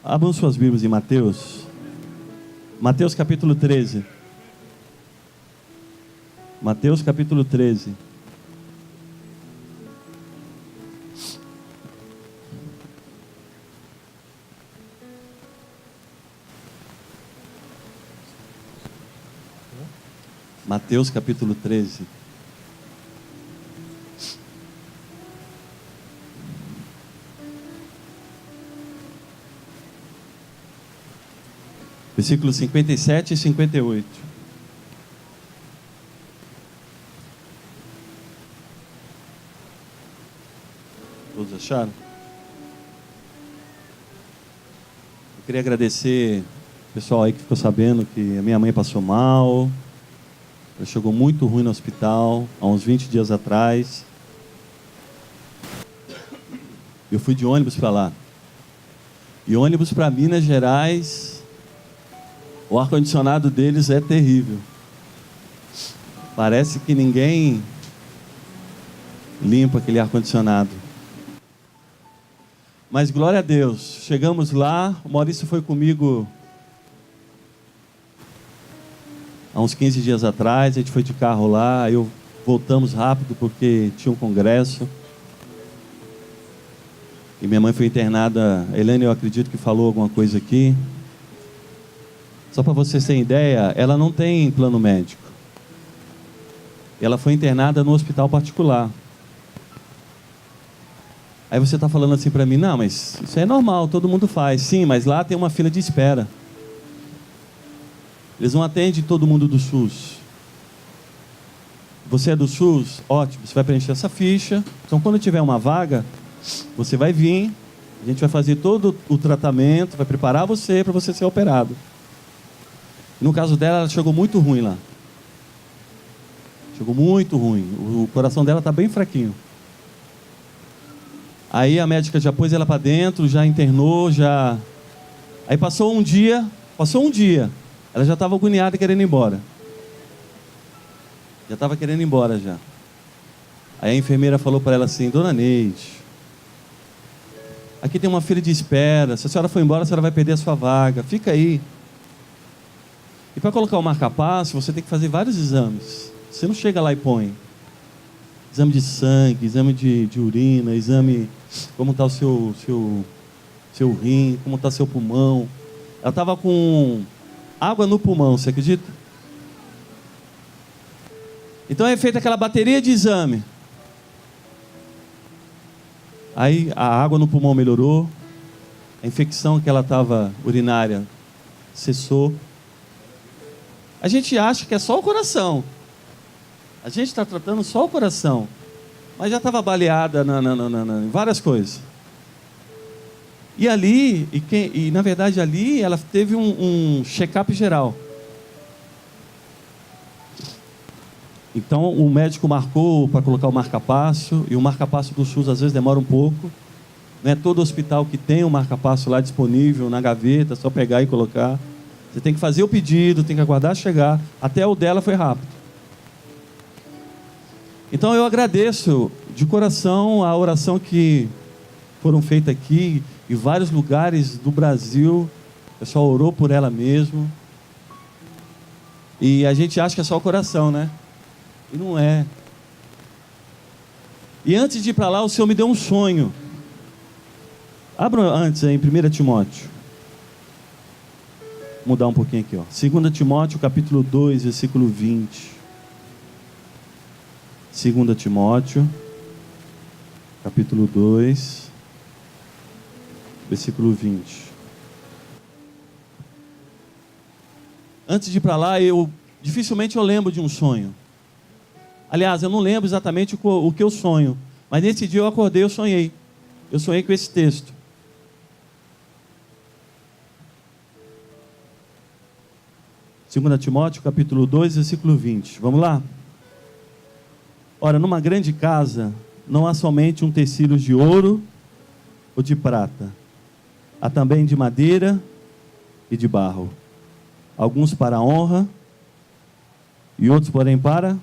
Abram suas Bíblias em Mateus. Mateus capítulo 13. Mateus capítulo 13. Mateus capítulo 13. Versículos 57 e 58. Todos acharam? Eu queria agradecer o pessoal aí que ficou sabendo que a minha mãe passou mal. Ela chegou muito ruim no hospital, há uns 20 dias atrás. Eu fui de ônibus para lá. E ônibus para Minas Gerais, o ar-condicionado deles é terrível. Parece que ninguém limpa aquele ar-condicionado. Mas glória a Deus, chegamos lá, o Maurício foi comigo há uns 15 dias atrás, a gente foi de carro lá, aí voltamos rápido porque tinha um congresso. E minha mãe foi internada, a Helene eu acredito que falou alguma coisa aqui. Só para vocês terem ideia, ela não tem plano médico. Ela foi internada no hospital particular. Aí você está falando assim para mim, não, mas isso é normal, todo mundo faz. Sim, mas lá tem uma fila de espera. Eles não atendem todo mundo do SUS. Você é do SUS? Ótimo, você vai preencher essa ficha. Então quando tiver uma vaga, você vai vir, a gente vai fazer todo o tratamento, vai preparar você para você ser operado. No caso dela, ela chegou muito ruim lá. Chegou muito ruim. O coração dela está bem fraquinho. Aí a médica já pôs ela para dentro, já internou, já... Aí passou um dia, ela já estava agoniada querendo ir embora. Já estava querendo ir embora já. Aí a enfermeira falou para ela assim, Dona Neide, aqui tem uma fila de espera, se a senhora for embora, a senhora vai perder a sua vaga, fica aí. E para colocar o marca-passo, você tem que fazer vários exames. Você não chega lá e põe. Exame de sangue, exame de urina, exame... Como está o seu rim, como está seu pulmão. Ela estava com água no pulmão, você acredita? Então é feita aquela bateria de exame. Aí a água no pulmão melhorou. A infecção que ela estava urinária cessou. A gente acha que é só o coração. A gente está tratando só o coração. Mas já estava baleada em várias coisas. E ali, na verdade ali, ela teve um check-up geral. Então o médico marcou para colocar o marca-passo. E o marca-passo do SUS às vezes demora um pouco. Não é todo hospital que tem o marca-passo lá disponível na gaveta, só pegar e colocar. Você tem que fazer o pedido, tem que aguardar chegar. Até o dela foi rápido. Então eu agradeço de coração a oração que foram feitas aqui em vários lugares do Brasil. O pessoal orou por ela mesmo. E a gente acha que é só o coração, né? E não é. E antes de ir para lá, o Senhor me deu um sonho. Abra antes aí, em 1 Timóteo. Vou mudar um pouquinho aqui, ó. 2 Timóteo, capítulo 2, versículo 20. 2 Timóteo, capítulo 2, versículo 20. Antes de ir para lá, dificilmente eu lembro de um sonho. Aliás, eu não lembro exatamente o que eu sonho. Mas nesse dia eu acordei, eu sonhei. Eu sonhei com esse texto. Segunda Timóteo, capítulo 2, versículo 20. Vamos lá? Ora, numa grande casa, não há somente utensílios de ouro ou de prata. Há também de madeira e de barro. Alguns para a honra e outros, porém, para...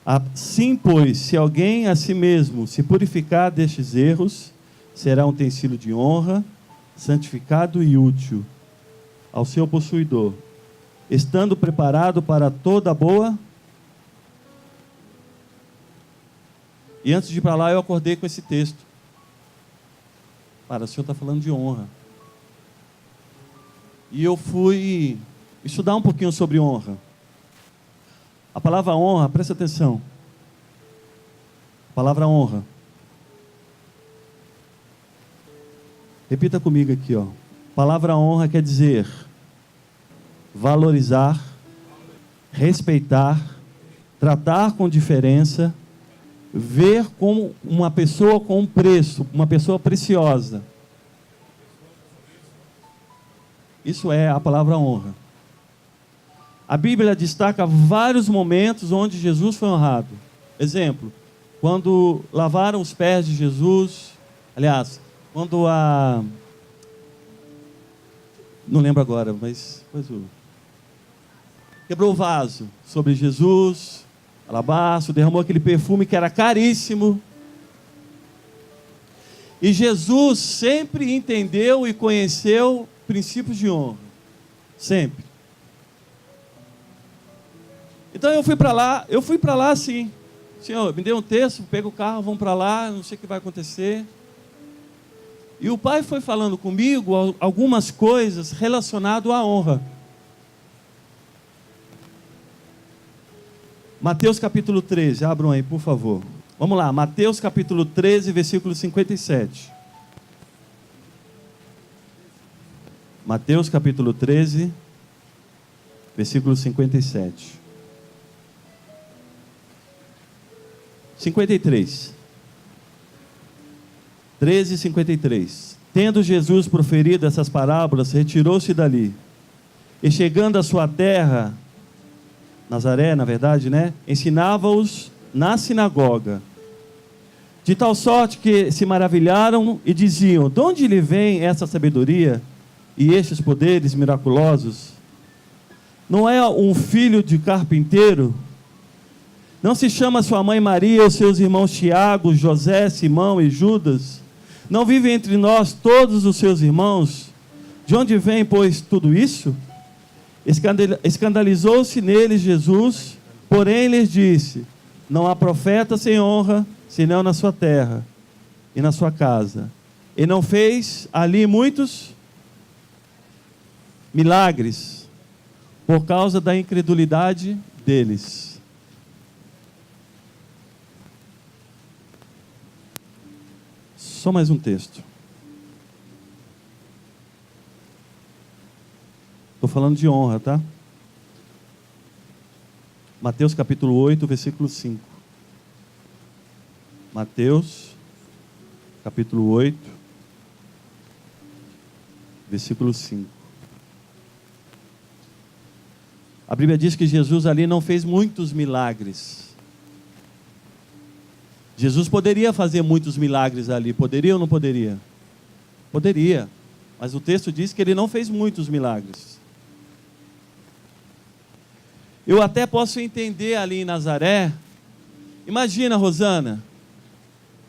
Assim, pois, se alguém a si mesmo se purificar destes erros, será um utensílio de honra, santificado e útil ao seu possuidor, estando preparado para toda boa. E antes de ir para lá, eu acordei com esse texto. Para, o Senhor está falando de honra. E eu fui estudar um pouquinho sobre honra. A palavra honra, presta atenção. A palavra honra. Repita comigo aqui, ó. Palavra honra quer dizer valorizar, respeitar, tratar com diferença, ver como uma pessoa com um preço, uma pessoa preciosa. Isso é a palavra honra. A Bíblia destaca vários momentos onde Jesus foi honrado. Exemplo, quando lavaram os pés de Jesus, aliás, quando não lembro agora, mas quebrou o vaso sobre Jesus, alabastro, derramou aquele perfume que era caríssimo. E Jesus sempre entendeu e conheceu princípios de honra. Sempre. Então eu fui para lá assim. Senhor, me dê um texto, pega o carro, vamos para lá, não sei o que vai acontecer. E o Pai foi falando comigo algumas coisas relacionadas à honra. Mateus capítulo 13, abram aí, por favor. Vamos lá, Mateus capítulo 13, versículo 57. Mateus capítulo 13, versículo 57. 53. 13, 53. Tendo Jesus proferido essas parábolas, retirou-se dali. E chegando à sua terra, Nazaré, na verdade, né? Ensinava-os na sinagoga. De tal sorte que se maravilharam e diziam: de onde lhe vem essa sabedoria e estes poderes miraculosos? Não é um filho de carpinteiro? Não se chama sua mãe Maria, os seus irmãos Tiago, José, Simão e Judas? Não vivem entre nós todos os seus irmãos? De onde vem, pois, tudo isso? Escandalizou-se neles Jesus, porém lhes disse: não há profeta sem honra, senão na sua terra e na sua casa. E não fez ali muitos milagres por causa da incredulidade deles. Só mais um texto. Estou falando de honra, tá? Mateus capítulo 8, versículo 5. Mateus capítulo 8, versículo 5. A Bíblia diz que Jesus ali não fez muitos milagres. Jesus poderia fazer muitos milagres ali, poderia ou não poderia? Poderia, mas o texto diz que ele não fez muitos milagres. Eu até posso entender ali em Nazaré. Imagina, Rosana,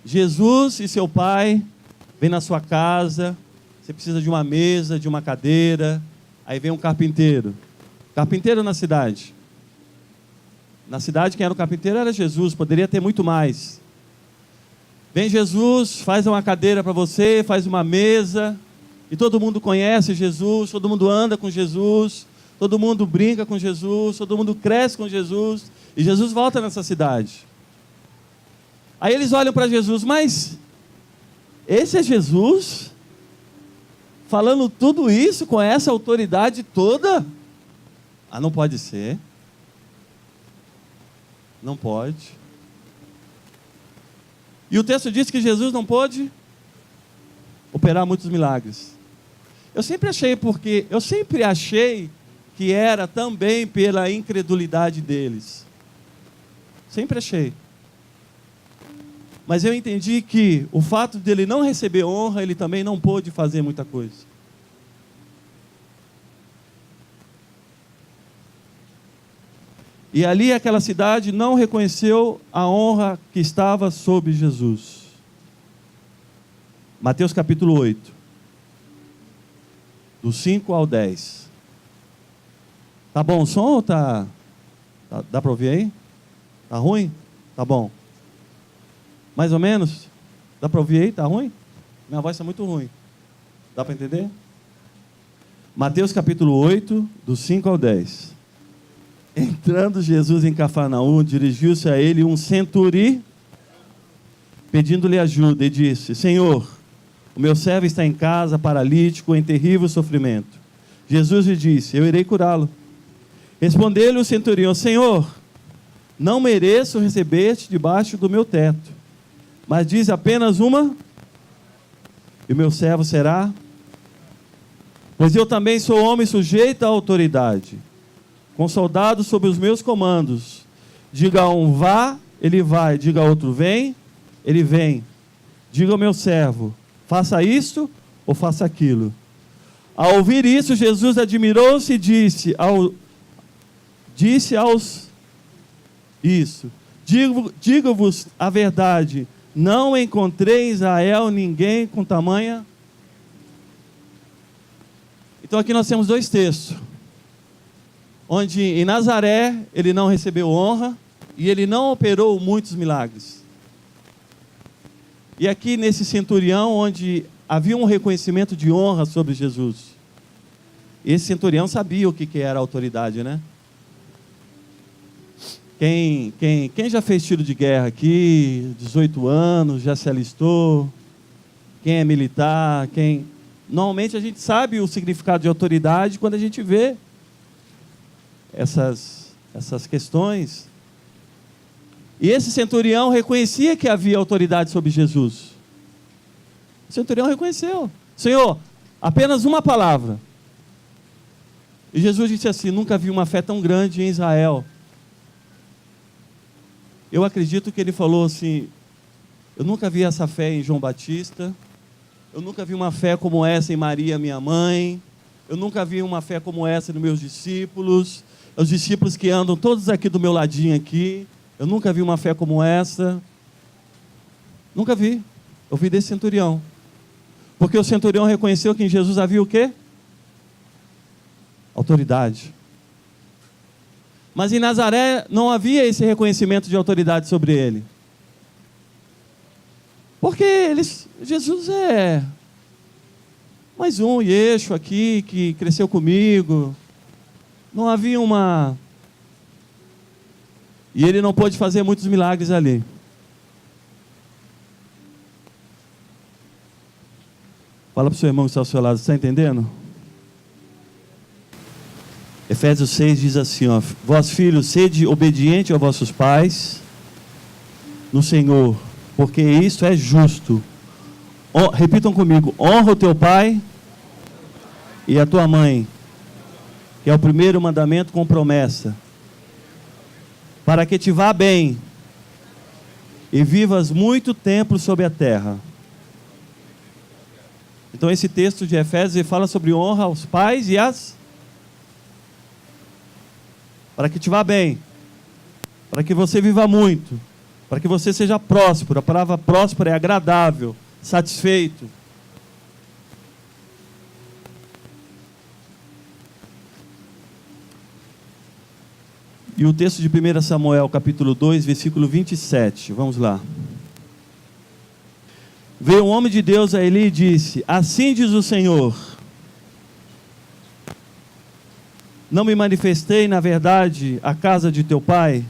Jesus e seu pai vêm na sua casa, você precisa de uma mesa, de uma cadeira, aí vem um carpinteiro. Carpinteiro na cidade. Na cidade quem era o carpinteiro era Jesus, poderia ter muito mais. Vem Jesus, faz uma cadeira para você, faz uma mesa, e todo mundo conhece Jesus, todo mundo anda com Jesus, todo mundo brinca com Jesus, todo mundo cresce com Jesus, e Jesus volta nessa cidade. Aí eles olham para Jesus: mas esse é Jesus? Falando tudo isso com essa autoridade toda? Ah, não pode ser. Não pode. E o texto diz que Jesus não pôde operar muitos milagres. Eu sempre achei que era também pela incredulidade deles. Sempre achei. Mas eu entendi que o fato dele não receber honra, ele também não pôde fazer muita coisa. E ali aquela cidade não reconheceu a honra que estava sobre Jesus. Mateus capítulo 8. do 5 ao 10. Tá bom o som ou tá dá para ouvir aí? Tá ruim? Tá bom. Mais ou menos? Dá para ouvir aí? Tá ruim? Minha voz está muito ruim. Dá para entender? Mateus capítulo 8, do 5 ao 10. Entrando Jesus em Cafarnaum, dirigiu-se a ele um centurião, pedindo-lhe ajuda, e disse: Senhor, o meu servo está em casa, paralítico, em terrível sofrimento. Jesus lhe disse: eu irei curá-lo. Respondeu-lhe o centurião: Senhor, não mereço receber-te debaixo do meu teto, mas diz apenas uma, e o meu servo será. Pois eu também sou homem sujeito à autoridade, com soldados sob os meus comandos. Diga a um vá, ele vai. Diga a outro vem, ele vem. Diga ao meu servo: faça isto ou faça aquilo. Ao ouvir isso, Jesus admirou-se e disse aos... Digo-vos a verdade, não encontrei em Israel ninguém com tamanha... Então aqui nós temos dois textos, onde em Nazaré ele não recebeu honra e ele não operou muitos milagres. E aqui nesse centurião, onde havia um reconhecimento de honra sobre Jesus. Esse centurião sabia o que era autoridade, né? Quem já fez tiro de guerra aqui, 18 anos, já se alistou? Quem é militar? Normalmente a gente sabe o significado de autoridade quando a gente vê essas questões. E esse centurião reconhecia que havia autoridade sobre Jesus. O centurião reconheceu: Senhor, apenas uma palavra. E Jesus disse assim: nunca vi uma fé tão grande em Israel. Eu acredito que ele falou assim: eu nunca vi essa fé em João Batista. Eu nunca vi uma fé como essa em Maria, minha mãe. Eu nunca vi uma fé como essa nos meus discípulos. Os discípulos que andam todos aqui do meu ladinho aqui. Eu nunca vi uma fé como essa. Nunca vi. Eu vi desse centurião. Porque o centurião reconheceu que em Jesus havia o quê? Autoridade. Mas em Nazaré não havia esse reconhecimento de autoridade sobre ele. Porque Jesus é mais um Yeshua aqui que cresceu comigo. Não havia uma... E ele não pôde fazer muitos milagres ali. Fala para o seu irmão que está ao seu lado, está entendendo? Efésios 6 diz assim, ó: vós filhos, sede obediente aos vossos pais no Senhor, porque isto é justo. Repitam comigo: honra o teu pai e a tua mãe, que é o primeiro mandamento com promessa, para que te vá bem e vivas muito tempo sobre a terra. Então esse texto de Efésios ele fala sobre honra aos pais e para que te vá bem, para que você viva muito, para que você seja próspero. A palavra próspero é agradável, satisfeito. E o texto de 1 Samuel, capítulo 2, versículo 27. Vamos lá. Veio um homem de Deus a Eli e disse: assim diz o Senhor, não me manifestei, na verdade, à casa de teu pai?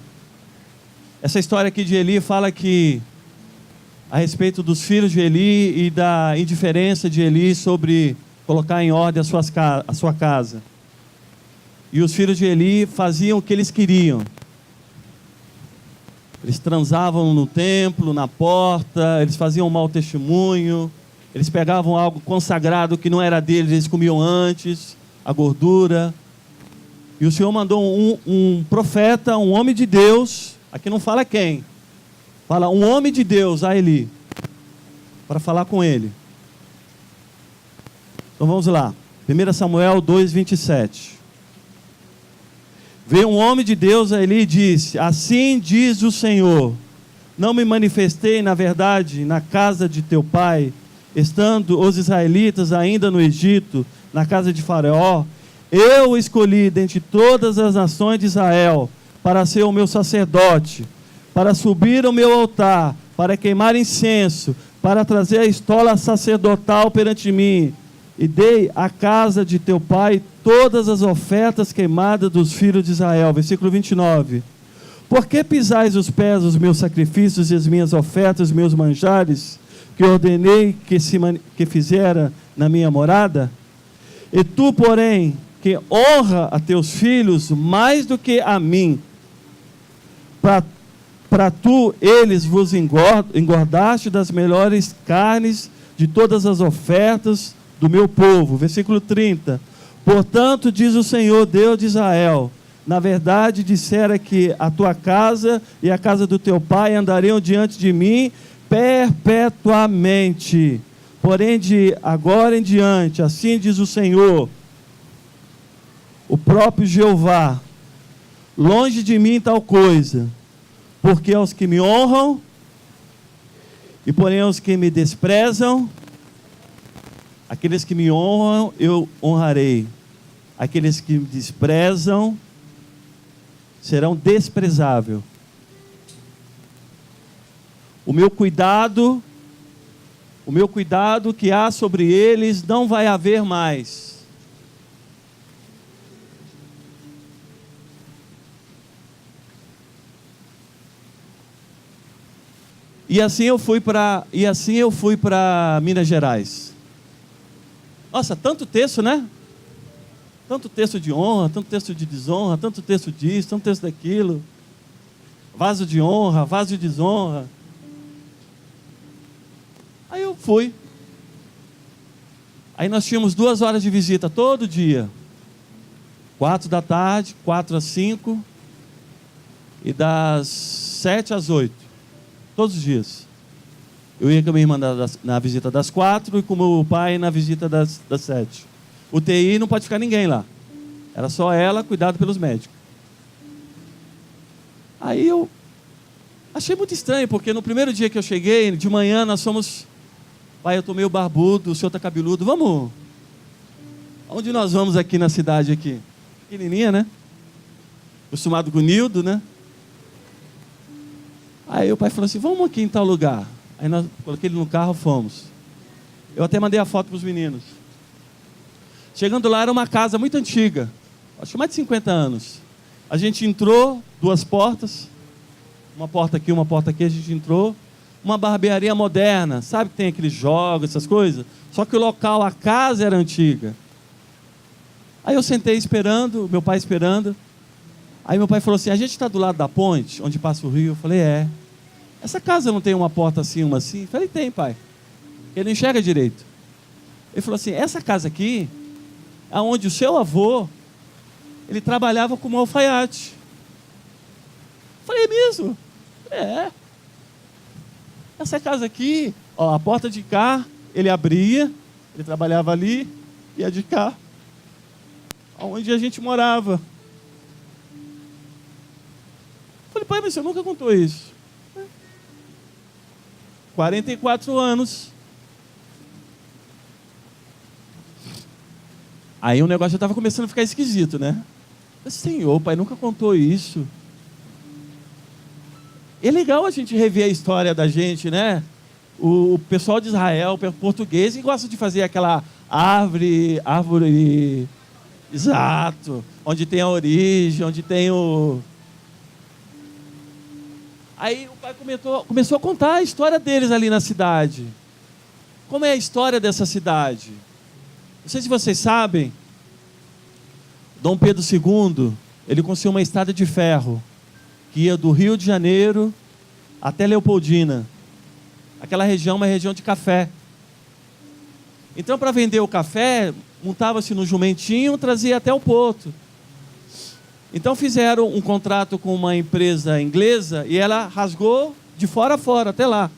Essa história aqui de Eli fala que a respeito dos filhos de Eli e da indiferença de Eli sobre colocar em ordem a sua casa. E os filhos de Eli faziam o que eles queriam. Eles transavam no templo, na porta, eles faziam um mau testemunho, eles pegavam algo consagrado que não era deles, eles comiam antes, a gordura. E o Senhor mandou um profeta, um homem de Deus, aqui não fala quem, fala um homem de Deus a Eli, para falar com ele. Então vamos lá, 1 Samuel 2, 27. Veio um homem de Deus a Eli e disse: assim diz o Senhor, não me manifestei, na verdade, na casa de teu pai, estando os israelitas ainda no Egito, na casa de Faraó, eu o escolhi dentre todas as nações de Israel para ser o meu sacerdote, para subir ao meu altar, para queimar incenso, para trazer a estola sacerdotal perante mim. E dei à casa de teu pai todas as ofertas queimadas dos filhos de Israel. Versículo 29. Por que pisais os pés dos meus sacrifícios e as minhas ofertas, os meus manjares, que ordenei que fizera na minha morada? E tu, porém, que honra a teus filhos mais do que a mim, para tu eles vos engordaste das melhores carnes de todas as ofertas do meu povo. Versículo 30. Portanto, diz o Senhor, Deus de Israel, na verdade dissera que a tua casa e a casa do teu pai andariam diante de mim perpetuamente. Porém, de agora em diante, assim diz o Senhor, o próprio Jeová, longe de mim tal coisa, porque aos que me honram, e porém aos que me desprezam, aqueles que me honram, eu honrarei. Aqueles que me desprezam, serão desprezáveis. O meu cuidado que há sobre eles, não vai haver mais. E assim eu fui para Minas Gerais. Nossa, tanto texto, né? Tanto texto de honra, tanto texto de desonra, tanto texto disso, tanto texto daquilo. Vaso de honra, vaso de desonra. Aí eu fui. Aí nós tínhamos 2 horas de visita todo dia. 4 da tarde, 4 às 5. E das 7 às 8. Todos os dias. Eu ia com a minha irmã na visita das 4 e com o meu pai na visita das 7. O TI não pode ficar ninguém lá. Era só ela, cuidado pelos médicos. Aí eu achei muito estranho, porque no primeiro dia que eu cheguei, de manhã nós fomos... Pai, eu estou meio barbudo, o senhor está cabeludo. Vamos... Onde nós vamos aqui na cidade aqui? Pequenininha, né? Acostumado com o Nildo, né? Aí o pai falou assim, vamos aqui em tal lugar. Aí nós coloquei ele no carro, fomos. Eu até mandei a foto para os meninos. Chegando lá, era uma casa muito antiga. Acho que mais de 50 anos. A gente entrou, 2 portas. Uma porta aqui, a gente entrou. Uma barbearia moderna. Sabe que tem aqueles jogos, essas coisas? Só que o local, a casa era antiga. Aí eu sentei esperando, meu pai esperando. Aí meu pai falou assim, a gente está do lado da ponte, onde passa o rio. Eu falei, é. Essa casa não tem uma porta assim, uma assim? Eu falei, tem, pai. Ele não enxerga direito. Ele falou assim, essa casa aqui, aonde o seu avô, ele trabalhava como alfaiate. Eu falei, é mesmo? É. Essa casa aqui, ó, a porta de cá, ele abria, ele trabalhava ali, e a de cá, onde a gente morava. Eu falei, pai, mas você nunca contou isso. 44 anos. Aí o negócio já estava começando a ficar esquisito, né? Mas, Senhor, pai, nunca contou isso. É legal a gente rever a história da gente, né? O pessoal de Israel, o português, gosta de fazer aquela árvore, exato, onde tem a origem, onde tem o... Aí o pai começou a contar a história deles ali na cidade. Como é a história dessa cidade? Não sei se vocês sabem, Dom Pedro II, ele construiu uma estrada de ferro, que ia do Rio de Janeiro até Leopoldina. Aquela região é uma região de café. Então, para vender o café, montava-se no jumentinho, trazia até o porto. Então fizeram um contrato com uma empresa inglesa e ela rasgou de fora a fora, até lá.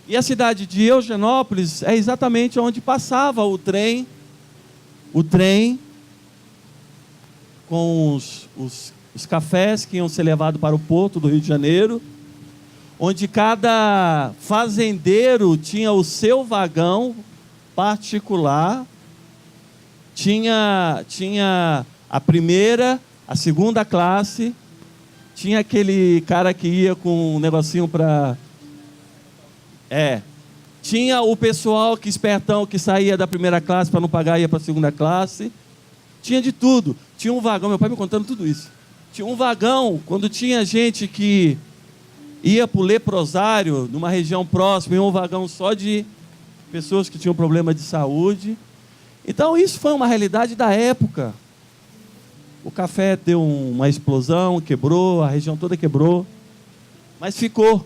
E a cidade de Eugenópolis é exatamente onde passava o trem com os cafés que iam ser levados para o porto do Rio de Janeiro, onde cada fazendeiro tinha o seu vagão particular tinha a primeira, a segunda classe, tinha aquele cara que ia com um negocinho para... Tinha o pessoal que espertão, que saía da primeira classe para não pagar e ia para a segunda classe. Tinha de tudo. Tinha um vagão, meu pai me contando tudo isso. Tinha um vagão, quando tinha gente que ia para o leprosário, numa região próxima, em um vagão só de pessoas que tinham problema de saúde. Então isso foi uma realidade da época. O café deu uma explosão, quebrou, a região toda quebrou, mas ficou.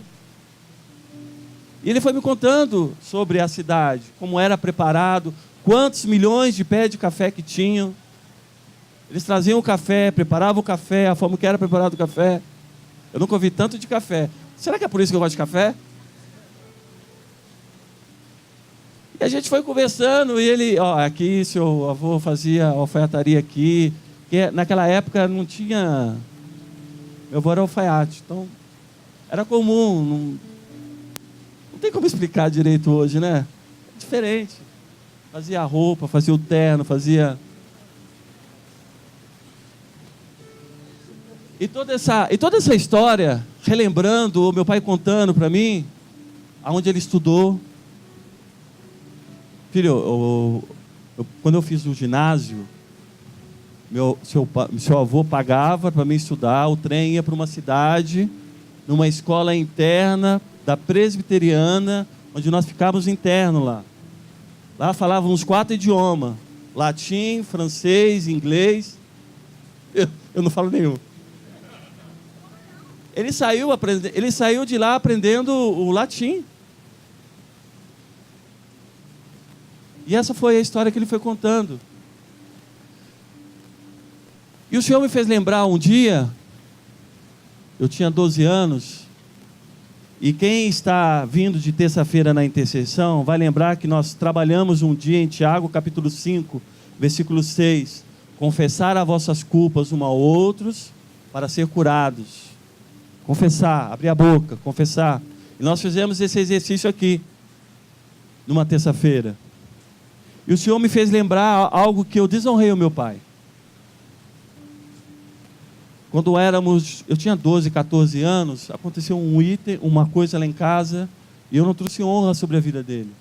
E ele foi me contando sobre a cidade, como era preparado, quantos milhões de pés de café que tinham. Eles traziam o café, preparavam o café, a forma que era preparado o café. Eu nunca ouvi tanto de café. Será que é por isso que eu gosto de café? E a gente foi conversando e ele, aqui seu avô fazia alfaiataria aqui, que naquela época não tinha... Meu avô era alfaiate, então era comum, não tem como explicar direito hoje, né? É diferente. Fazia a roupa, fazia o terno, fazia... E toda essa história, relembrando, o meu pai contando para mim, aonde ele estudou. Filho, quando eu fiz o ginásio, seu avô pagava para mim estudar, o trem ia para uma cidade, numa escola interna da presbiteriana, onde nós ficávamos internos lá. Lá falávamos 4 idiomas, latim, francês, inglês. Eu não falo nenhum. Ele saiu de lá aprendendo o latim. E essa foi a história que ele foi contando. E o Senhor me fez lembrar um dia, eu tinha 12 anos, e quem está vindo de terça-feira na intercessão, vai lembrar que nós trabalhamos um dia em Tiago, capítulo 5, versículo 6, confessar as vossas culpas uns aos outros, para ser curados. Confessar, abrir a boca, confessar. E nós fizemos esse exercício aqui, numa terça-feira. E o Senhor me fez lembrar algo que eu desonrei o meu pai. Quando eu tinha 12, 14 anos, aconteceu uma coisa lá em casa, e eu não trouxe honra sobre a vida dele.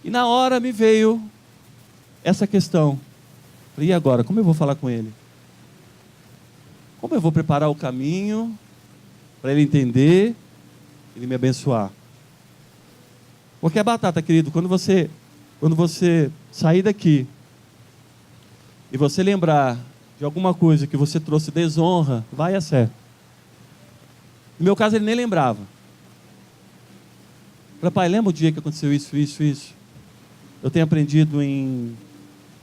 E na hora me veio essa questão. Falei, e agora? Como eu vou falar com ele? Como eu vou preparar o caminho para ele entender, ele me abençoar? Porque é batata, querido, quando você sair daqui e você lembrar de alguma coisa que você trouxe desonra, vai a certo. No meu caso, ele nem lembrava. Falei, pai, lembra o dia que aconteceu isso? Eu tenho aprendido em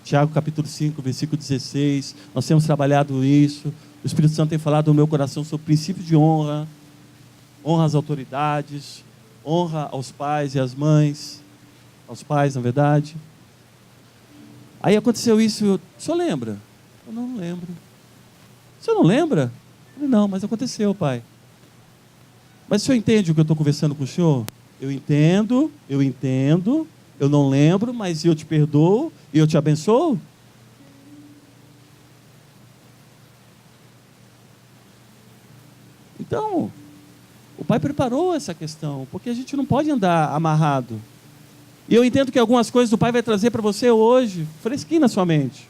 Tiago capítulo 5, versículo 16, nós temos trabalhado isso. O Espírito Santo tem falado no meu coração sobre o princípio de honra, honra às autoridades, honra aos pais e às mães, aos pais, na verdade. Aí aconteceu isso, o senhor lembra? Eu não lembro. O senhor não lembra? Eu falei, não, mas aconteceu, pai. Mas o senhor entende o que eu estou conversando com o senhor? Eu entendo, eu não lembro, mas eu te perdoo e eu te abençoo. Então, o pai preparou essa questão, porque a gente não pode andar amarrado. E eu entendo que algumas coisas o pai vai trazer para você hoje, fresquinho na sua mente.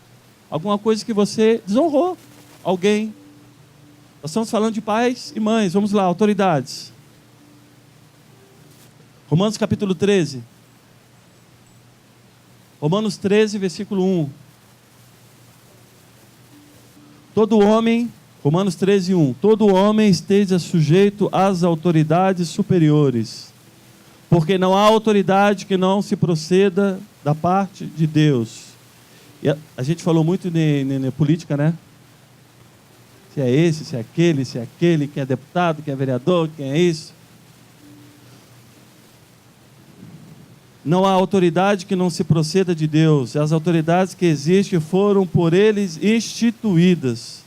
Alguma coisa que você desonrou alguém. Nós estamos falando de pais e mães, vamos lá, autoridades. Romanos capítulo 13. Romanos 13, versículo 1. Todo homem... Romanos 13, 1. Todo homem esteja sujeito às autoridades superiores, porque não há autoridade que não se proceda da parte de Deus. E a gente falou muito de política, né? Se é esse, se é aquele, quem é deputado, quem é vereador, quem é isso. Não há autoridade que não se proceda de Deus. As autoridades que existem foram por eles instituídas.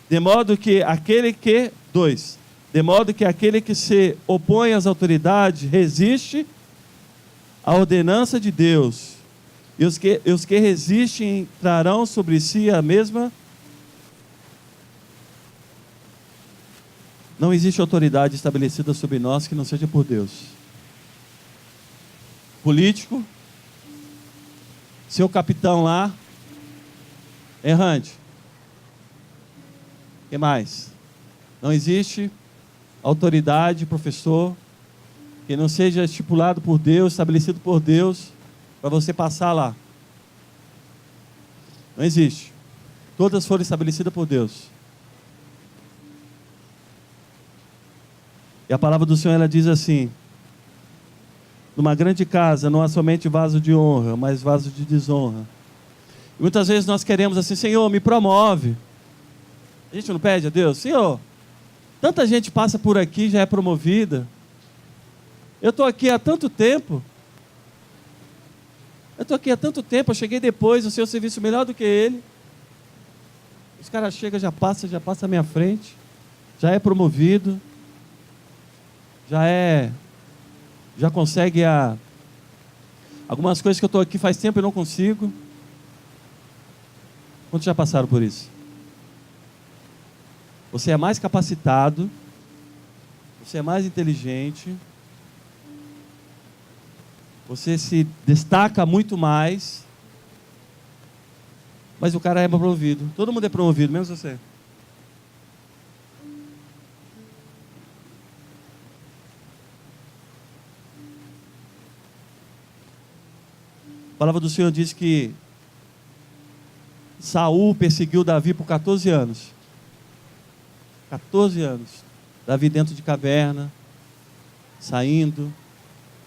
De modo que aquele que se opõe às autoridades resiste à ordenança de Deus. E os que resistem trarão sobre si a mesma. Não existe autoridade estabelecida sobre nós que não seja por Deus. Político, seu capitão lá, errante. O que mais? Não existe autoridade, professor, que não seja estipulado por Deus, estabelecido por Deus, para você passar lá. Não existe. Todas foram estabelecidas por Deus. E a palavra do Senhor, ela diz assim: numa grande casa não há somente vaso de honra, mas vaso de desonra. E muitas vezes nós queremos assim: Senhor, me promove. A gente não pede a Deus: Senhor, tanta gente passa por aqui, já é promovida. Eu estou aqui há tanto tempo. Eu cheguei depois, o Senhor serviço melhor do que ele. Os caras chegam, já passa à minha frente, já é promovido, já consegue algumas coisas que eu estou aqui faz tempo e não consigo. Quantos já passaram por isso? Você é mais capacitado, você é mais inteligente, você se destaca muito mais, mas o cara é promovido. Todo mundo é promovido, menos você. A palavra do Senhor diz que Saul perseguiu Davi por 14 anos. 14 anos. Davi dentro de caverna, saindo,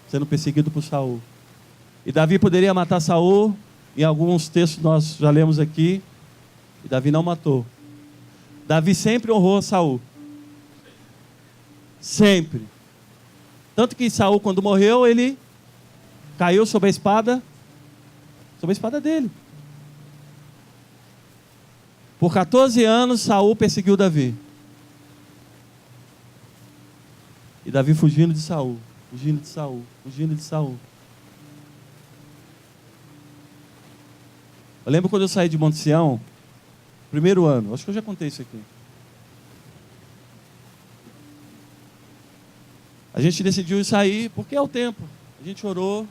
sendo perseguido por Saul. E Davi poderia matar Saul. Em alguns textos nós já lemos aqui. E Davi não matou. Davi sempre honrou Saul. Sempre. Tanto que Saul, quando morreu, ele caiu sob a espada dele. Por 14 anos Saul perseguiu Davi. E Davi fugindo de Saul. Eu lembro quando eu saí de Monte Sião, primeiro ano, acho que eu já contei isso aqui. A gente decidiu sair, porque é o tempo. A gente orou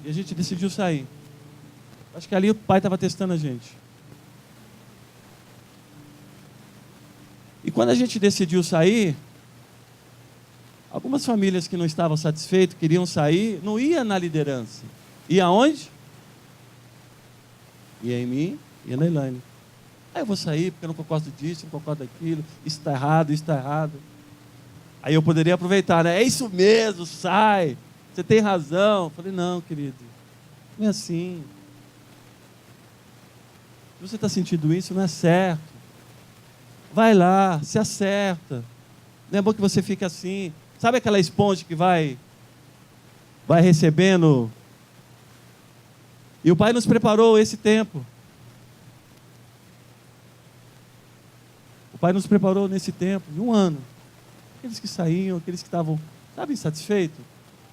e a gente decidiu sair. Acho que ali o pai estava testando a gente. E quando a gente decidiu sair, algumas famílias que não estavam satisfeitas, queriam sair, não ia na liderança. Ia aonde? Ia em mim, ia na Elaine. Aí eu vou sair porque eu não concordo disso, não concordo daquilo, isso está errado, isso está errado. Aí eu poderia aproveitar, né? É isso mesmo, sai, você tem razão. Eu falei: não, querido, não é assim. Se você está sentindo isso, não é certo. Vai lá, se acerta. Não é bom que você fique assim. Sabe aquela esponja que vai recebendo? E o Pai nos preparou esse tempo. O Pai nos preparou nesse tempo, de um ano. Aqueles que saíam, aqueles que estavam, sabe, insatisfeitos.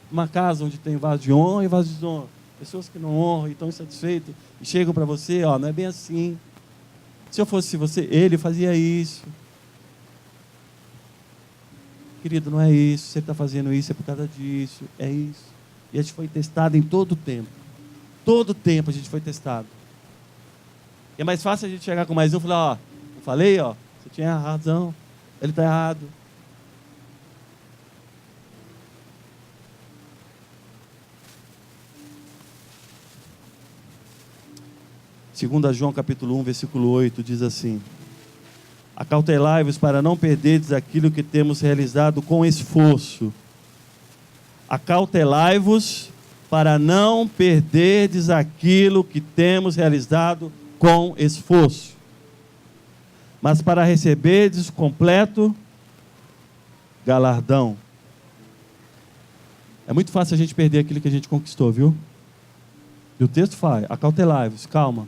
Uma casa onde tem vaso de honra e vaso de desonra. Pessoas que não honram e estão insatisfeitas e chegam para você: ó, não é bem assim. Se eu fosse você, ele fazia isso. Querido, não é isso. Você está fazendo isso, é por causa disso. É isso. E a gente foi testado em todo o tempo. Todo o tempo a gente foi testado. E é mais fácil a gente chegar com mais um e falar: ó, eu falei, ó, você tinha razão, ele está errado. Segunda João capítulo 1, versículo 8, diz assim: acautelai-vos para não perderdes aquilo que temos realizado com esforço. Acautelai-vos para não perderdes aquilo que temos realizado com esforço, mas para receberdes completo galardão. É muito fácil a gente perder aquilo que a gente conquistou, viu? E o texto fala: acautelai-vos, calma,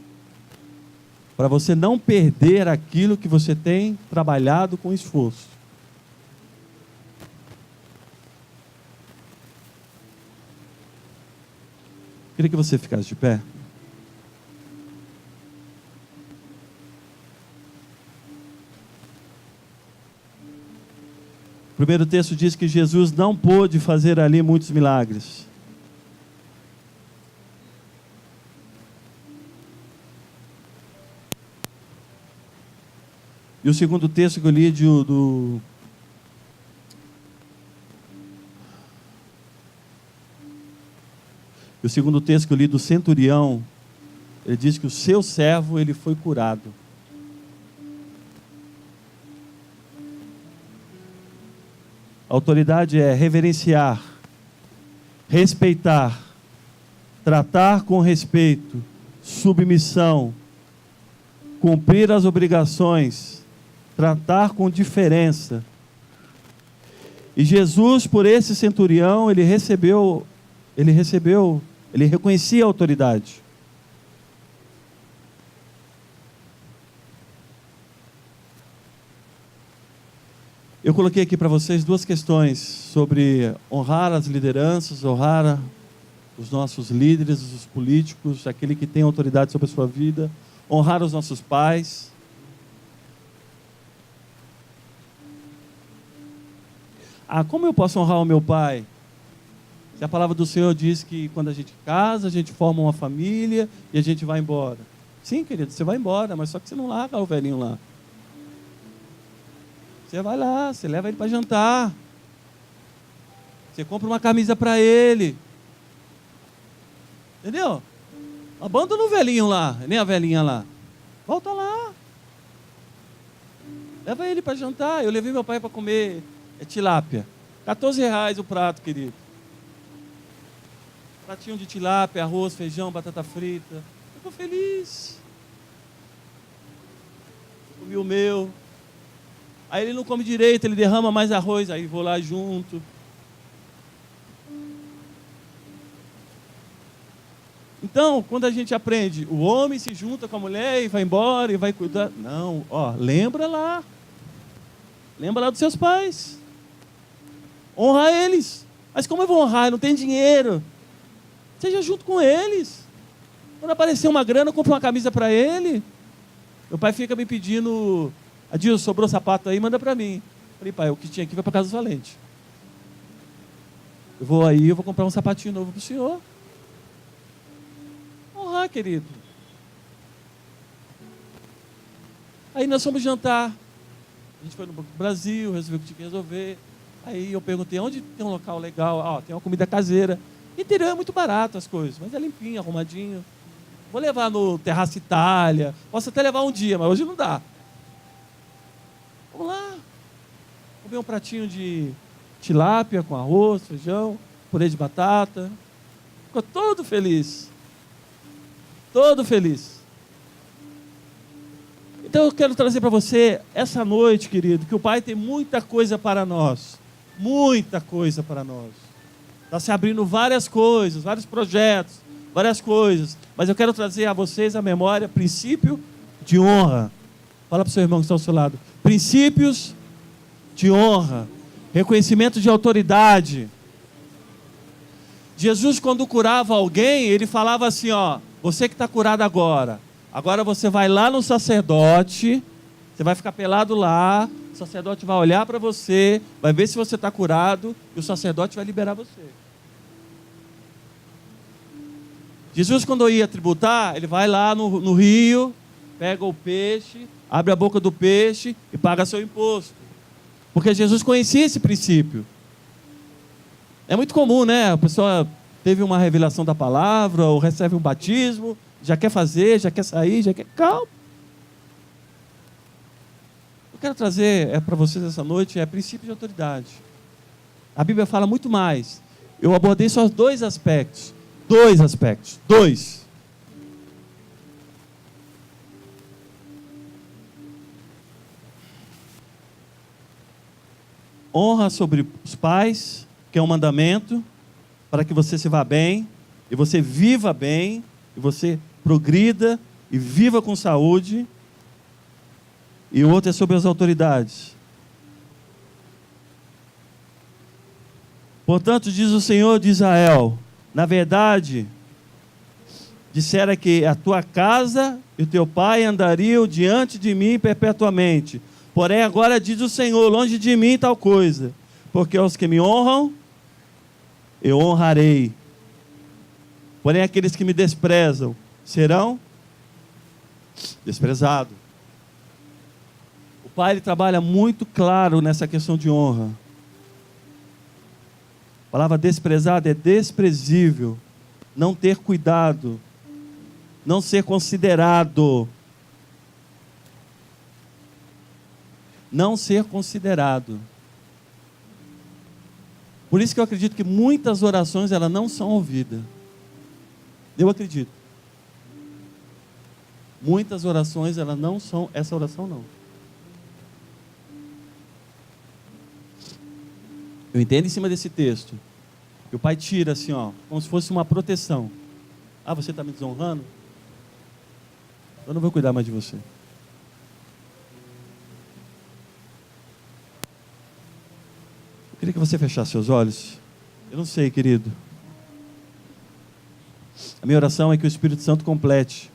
para você não perder aquilo que você tem trabalhado com esforço. Queria que você ficasse de pé. primeiro texto diz que Jesus não pôde fazer ali muitos milagres. E o segundo texto que eu li o segundo texto que eu li do centurião, ele diz que o seu servo, ele foi curado. A autoridade é reverenciar, respeitar, tratar com respeito, submissão, cumprir as obrigações, tratar com diferença. E Jesus, por esse centurião, ele reconhecia a autoridade. Eu coloquei aqui para vocês duas questões sobre honrar as lideranças, honrar os nossos líderes, os políticos, aquele que tem autoridade sobre a sua vida, honrar os nossos pais. Como eu posso honrar o meu pai? Se a palavra do Senhor diz que quando a gente casa, a gente forma uma família e a gente vai embora. Sim, querido, você vai embora, mas só que você não larga o velhinho lá. Você vai lá, você leva ele para jantar. Você compra uma camisa para ele. Entendeu? Abandona o velhinho lá, nem a velhinha lá. Volta lá. Leva ele para jantar. Eu levei meu pai para comer tilápia. R$14 o prato, querido. Pratinho de tilápia, arroz, feijão, batata frita. Eu estou feliz. Comi o meu. Aí ele não come direito, ele derrama mais arroz, aí vou lá junto. Então, quando a gente aprende, o homem se junta com a mulher e vai embora e vai cuidar. Não, lembra lá. Lembra lá dos seus pais. Honra eles. Mas como eu vou honrar? Eu não tenho dinheiro. Seja junto com eles. Quando aparecer uma grana, eu compro uma camisa para ele. Meu pai fica me pedindo... Adilson, sobrou sapato aí, manda para mim. Falei, pai, o que tinha aqui vai para casa do Valente. Eu vou comprar um sapatinho novo para o senhor. Honrar, querido. Aí nós fomos jantar. A gente foi no Banco do Brasil, resolveu o que tinha que resolver. Aí eu perguntei, onde tem um local legal? Tem uma comida caseira. Interior é muito barato as coisas, mas é limpinho, arrumadinho. Vou levar no Terraço Itália. Posso até levar um dia, mas hoje não dá. Vamos lá. Comer um pratinho de tilápia com arroz, feijão, purê de batata. Ficou todo feliz. Todo feliz. Então eu quero trazer para você essa noite, querido, que o Pai tem muita coisa para nós. Muita coisa para nós. Está se abrindo várias coisas, vários projetos, várias coisas. Mas eu quero trazer a vocês a memória, princípio de honra. Fala para o seu irmão que está ao seu lado. Princípios de honra. Reconhecimento de autoridade. Jesus, quando curava alguém, ele falava assim, você que está curado agora você vai lá no sacerdote, você vai ficar pelado lá, o sacerdote vai olhar para você, vai ver se você está curado, e o sacerdote vai liberar você. Jesus, quando ia tributar, ele vai lá no rio, pega o peixe, abre a boca do peixe e paga seu imposto. Porque Jesus conhecia esse princípio. É muito comum, né? A pessoa teve uma revelação da palavra, ou recebe um batismo, já quer fazer, já quer sair, já quer... Calma. Eu quero trazer para vocês essa noite princípio de autoridade. A Bíblia fala muito mais. Eu abordei só dois aspectos. Dois. Honra sobre os pais, que é um mandamento, para que você se vá bem, e você viva bem, e você progrida, e viva com saúde. E o outro é sobre as autoridades. Portanto, diz o Senhor de Israel, na verdade, dissera que a tua casa e o teu pai andariam diante de mim perpetuamente. Porém, agora diz o Senhor, longe de mim tal coisa. porque aos que me honram, eu honrarei. Porém, aqueles que me desprezam serão desprezados. O Pai, ele trabalha muito claro nessa questão de honra. A palavra desprezado é desprezível, não ter cuidado, não ser considerado. Não ser considerado. Por isso que eu acredito que muitas orações elas não são ouvidas. Eu acredito. Muitas orações elas não são, essa oração não. Eu entendo em cima desse texto que o Pai tira assim, ó, como se fosse uma proteção. Ah, você está me desonrando? Eu não vou cuidar mais de você. Eu queria que você fechasse seus olhos. Eu não sei, querido. A minha oração é que o Espírito Santo complete.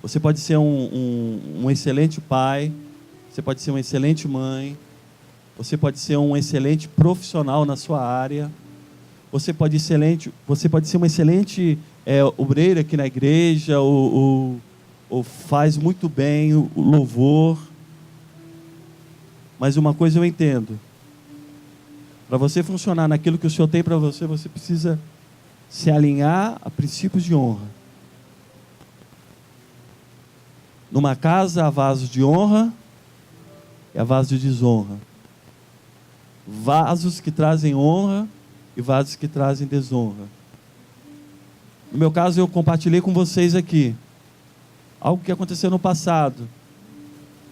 Você pode ser um excelente pai, você pode ser uma excelente mãe, você pode ser um excelente profissional na sua área, você pode ser uma excelente obreira aqui na igreja, ou faz muito bem o louvor. Mas uma coisa eu entendo: para você funcionar naquilo que o Senhor tem para você, você precisa se alinhar a princípios de honra. Numa casa há vasos de honra e há vasos de desonra. Vasos que trazem honra e vasos que trazem desonra. No meu caso, eu compartilhei com vocês aqui algo que aconteceu no passado.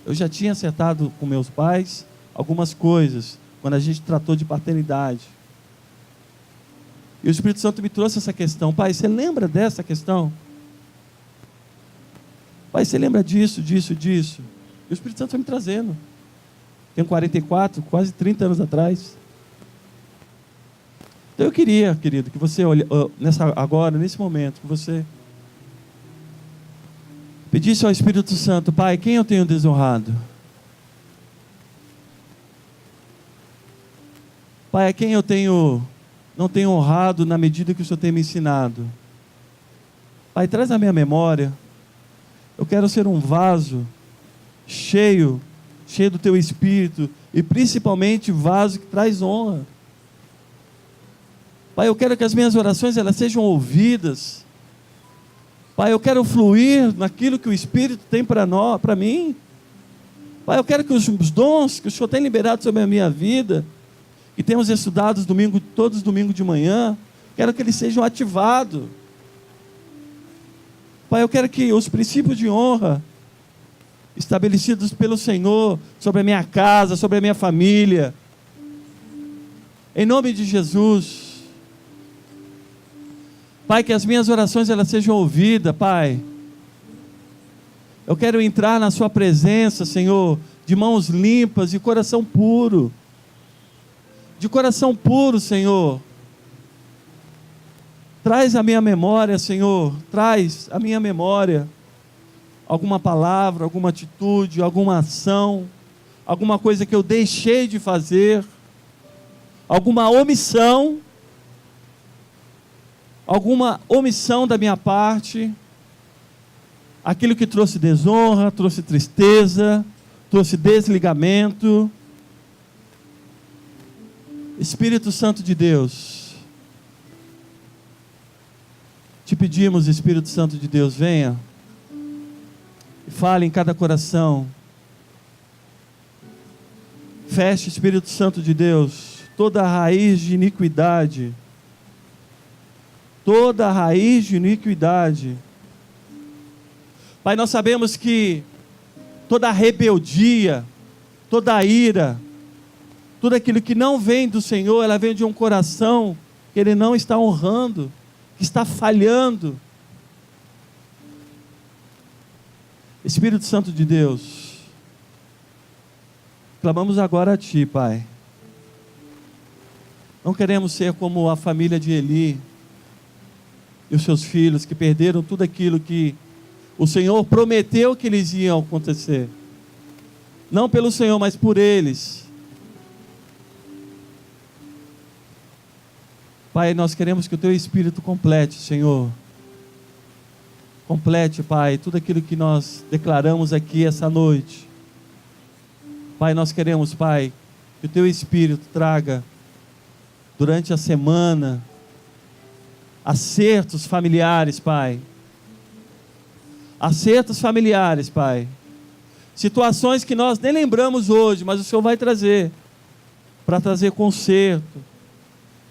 Eu já tinha acertado com meus pais algumas coisas quando a gente tratou de paternidade. E o Espírito Santo me trouxe essa questão. Pai, você lembra dessa questão? Pai, você lembra disso? E o Espírito Santo foi me trazendo. Tenho 44, quase 30 anos atrás. Então eu queria, querido, que você agora, nesse momento, que você pedisse ao Espírito Santo: Pai, quem eu tenho desonrado? Pai, a quem eu não tenho honrado na medida que o Senhor tem me ensinado? Pai, traz à minha memória. Eu quero ser um vaso cheio do Teu Espírito, e principalmente vaso que traz honra. Pai, eu quero que as minhas orações elas sejam ouvidas. Pai, eu quero fluir naquilo que o Espírito tem para mim. Pai, eu quero que os dons que o Senhor tem liberado sobre a minha vida, que temos estudado todos os domingos de manhã, quero que eles sejam ativados. Pai, eu quero que os princípios de honra estabelecidos pelo Senhor sobre a minha casa, sobre a minha família, em nome de Jesus, Pai, que as minhas orações elas sejam ouvidas, Pai. Eu quero entrar na Sua presença, Senhor, de mãos limpas e coração puro. De coração puro, Senhor. Traz a minha memória, Senhor, traz a minha memória alguma palavra, alguma atitude, alguma ação, alguma coisa que eu deixei de fazer, alguma omissão da minha parte, aquilo que trouxe desonra, trouxe tristeza, trouxe desligamento. Espírito Santo de Deus, te pedimos, Espírito Santo de Deus, venha e fale em cada coração. Feche, Espírito Santo de Deus, toda a raiz de iniquidade. Toda a raiz de iniquidade. Pai, nós sabemos que toda a rebeldia, toda a ira, tudo aquilo que não vem do Senhor, ela vem de um coração que Ele não está honrando, que está falhando. Espírito Santo de Deus, clamamos agora a Ti, Pai. Não queremos ser como a família de Eli e os seus filhos, que perderam tudo aquilo que O Senhor prometeu que eles iam acontecer. Não pelo Senhor, mas por eles. Pai, nós queremos que o Teu Espírito complete, Senhor. Complete, Pai, tudo aquilo que nós declaramos aqui essa noite. Pai, nós queremos, Pai, que o Teu Espírito traga durante a semana acertos familiares, Pai. Acertos familiares, Pai. Situações que nós nem lembramos hoje, mas o Senhor vai trazer, para trazer conserto,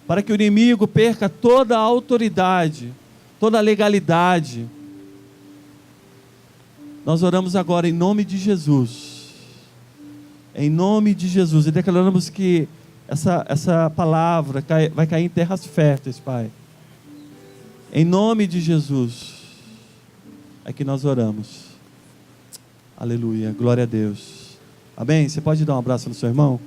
para que o inimigo perca toda a autoridade, toda a legalidade. Nós oramos agora em nome de Jesus. Em nome de Jesus. E declaramos que essa palavra vai cair em terras férteis, Pai. Em nome de Jesus. É que nós oramos. Aleluia. Glória a Deus. Amém? Você pode dar um abraço no seu irmão?